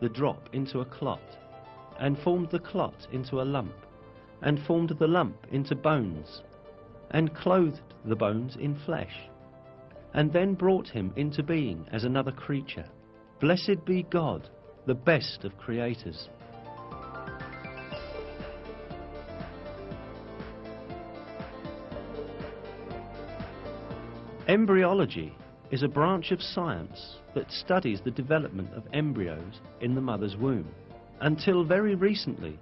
the drop into a clot, and formed the clot into a lump, and formed the lump into bones, and clothed the bones in flesh, and then brought him into being as another creature. Blessed be God, the best of creators. Embryology is a branch of science that studies the development of embryos in the mother's womb. Until very recently,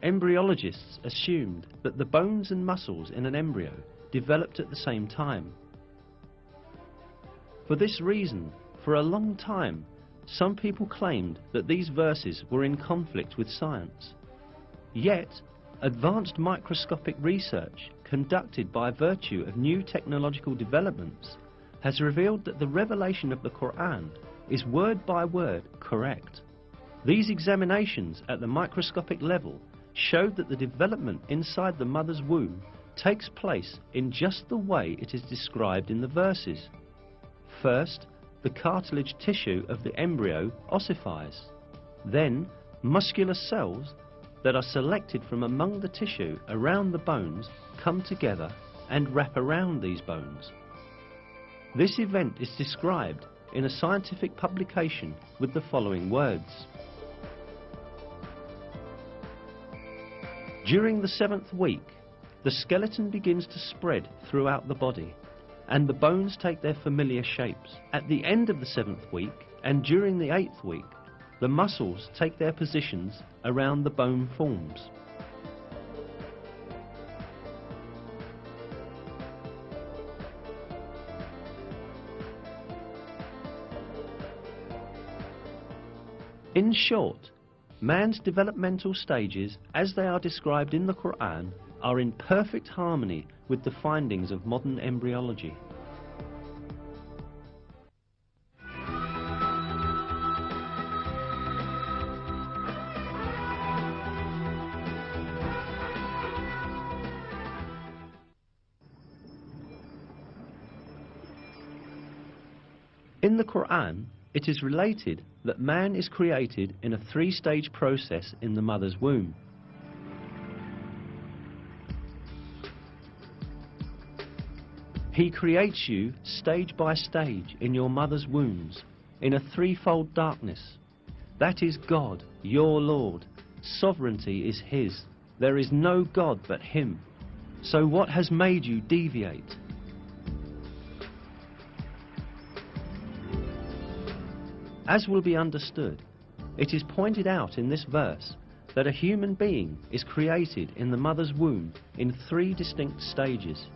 embryologists assumed that the bones and muscles in an embryo developed at the same time. For this reason, for a long time, some people claimed that these verses were in conflict with science. Yet, advanced microscopic research conducted by virtue of new technological developments has revealed that the revelation of the Quran is word by word correct. These examinations at the microscopic level showed that the development inside the mother's womb takes place in just the way it is described in the verses. First, the cartilage tissue of the embryo ossifies. Then, muscular cells that are selected from among the tissue around the bones come together and wrap around these bones. This event is described in a scientific publication with the following words. During the 7th week, the skeleton begins to spread throughout the body, and the bones take their familiar shapes. At the end of the 7th week, and during the 8th week, the muscles take their positions around the bone forms. In short, man's developmental stages, as they are described in the Quran, are in perfect harmony with the findings of modern embryology. In the Quran, it is related that man is created in a 3-stage process in the mother's womb. He creates you stage by stage in your mother's wombs in a 3-fold darkness. That is God, your Lord. Sovereignty is His. There is no God but Him. So what has made you deviate? As will be understood, it is pointed out in this verse that a human being is created in the mother's womb in 3 distinct stages.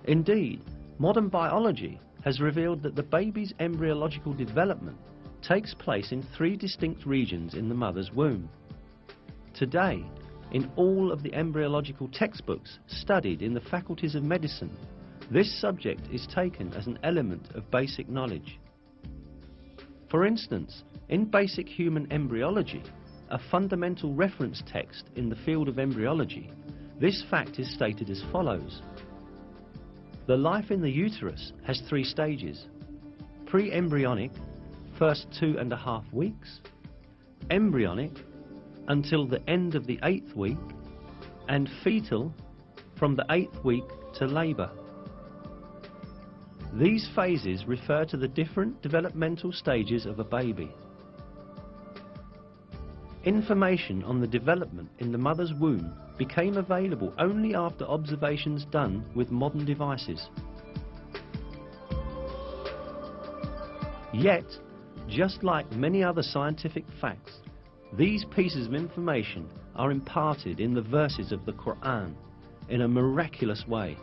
Indeed, modern biology has revealed that the baby's embryological development takes place in 3 distinct regions in the mother's womb. Today, in all of the embryological textbooks studied in the faculties of medicine, this subject is taken as an element of basic knowledge. For instance, in Basic Human Embryology, a fundamental reference text in the field of embryology, this fact is stated as follows. The life in the uterus has 3 stages: pre-embryonic, first 2.5 weeks, embryonic, until the end of the 8th week, and fetal, from the 8th week to labour. These phases refer to the different developmental stages of a baby. Information on the development in the mother's womb became available only after observations done with modern devices. Yet, just like many other scientific facts, these pieces of information are imparted in the verses of the Quran in a miraculous way.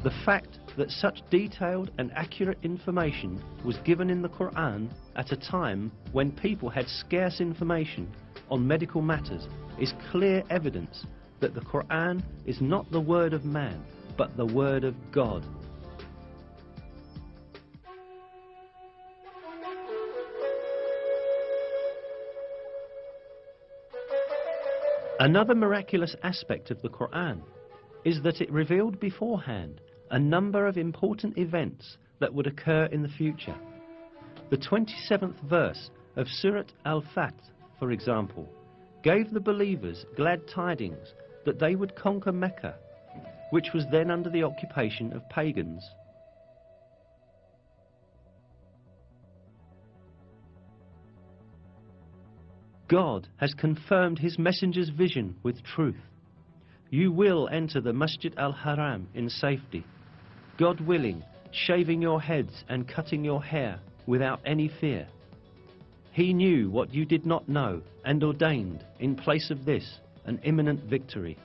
The fact that such detailed and accurate information was given in the Quran at a time when people had scarce information on medical matters is clear evidence that the Quran is not the word of man, but the word of God. Another miraculous aspect of the Quran is that it revealed beforehand a number of important events that would occur in the future. The 27th verse of Surat Al-Fath, for example, gave the believers glad tidings that they would conquer Mecca, which was then under the occupation of pagans. God has confirmed his messenger's vision with truth. You will enter the Masjid al-Haram in safety, God willing, shaving your heads and cutting your hair without any fear. He knew what you did not know and ordained, in place of this, an imminent victory.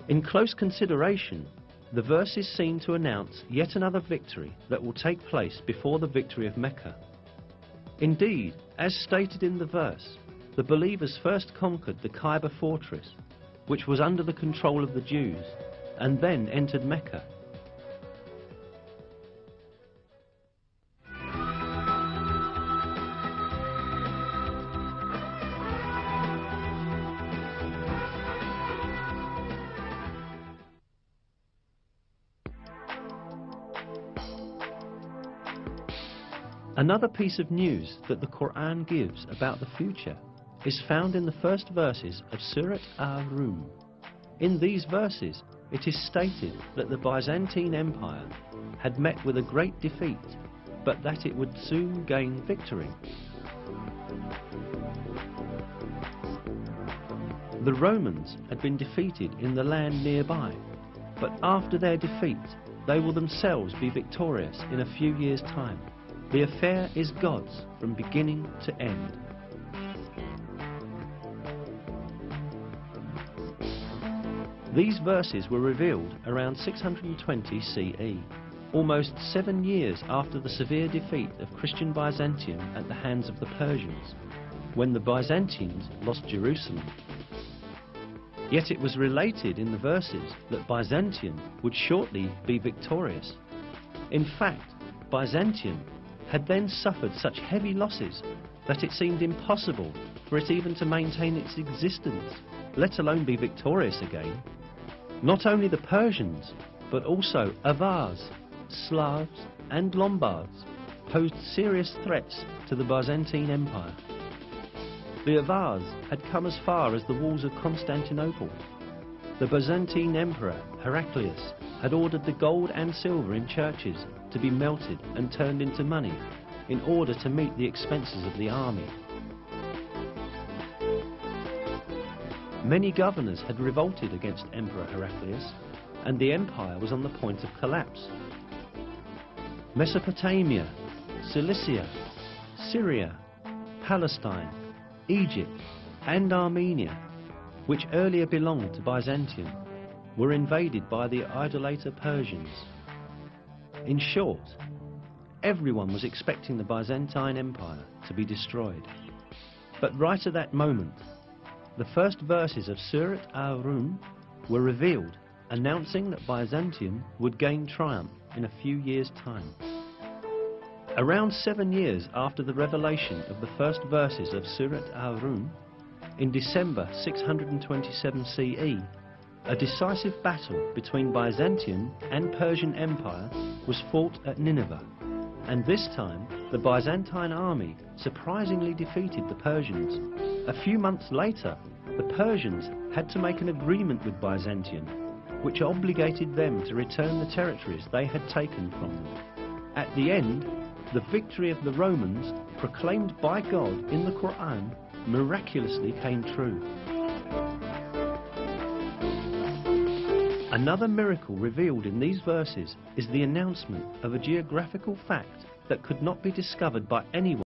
In close consideration, the verses seem to announce yet another victory that will take place before the victory of Mecca. Indeed, as stated in the verse, the believers first conquered the Kaaba fortress, which was under the control of the Jews, and then entered Mecca. Another piece of news that the Quran gives about the future is found in the first verses of Surat Al-Rum. In these verses, it is stated that the Byzantine Empire had met with a great defeat, but that it would soon gain victory. The Romans had been defeated in the land nearby, but after their defeat, they will themselves be victorious in a few years' time. The affair is God's from beginning to end. These verses were revealed around 620 CE, almost 7 years after the severe defeat of Christian Byzantium at the hands of the Persians, when the Byzantines lost Jerusalem. Yet it was related in the verses that Byzantium would shortly be victorious. In fact, Byzantium had then suffered such heavy losses that it seemed impossible for it even to maintain its existence, let alone be victorious again. Not only the Persians, but also Avars, Slavs and Lombards posed serious threats to the Byzantine Empire. The Avars had come as far as the walls of Constantinople. The Byzantine Emperor Heraclius had ordered the gold and silver in churches to be melted and turned into money in order to meet the expenses of the army. Many governors had revolted against Emperor Heraclius, and the empire was on the point of collapse. Mesopotamia, Cilicia, Syria, Palestine, Egypt and Armenia, which earlier belonged to Byzantium, were invaded by the idolater Persians. In short, everyone was expecting the Byzantine Empire to be destroyed. But right at that moment, the first verses of Surat Al-Rum were revealed, announcing that Byzantium would gain triumph in a few years' time. Around 7 years after the revelation of the first verses of Surat Al-Rum, in December 627 CE, a decisive battle between Byzantium and Persian Empire was fought at Nineveh, and this time the Byzantine army surprisingly defeated the Persians. A few months later, the Persians had to make an agreement with Byzantium, which obligated them to return the territories they had taken from them. At the end, the victory of the Romans, proclaimed by God in the Quran, miraculously came true. Another miracle revealed in these verses is the announcement of a geographical fact that could not be discovered by anyone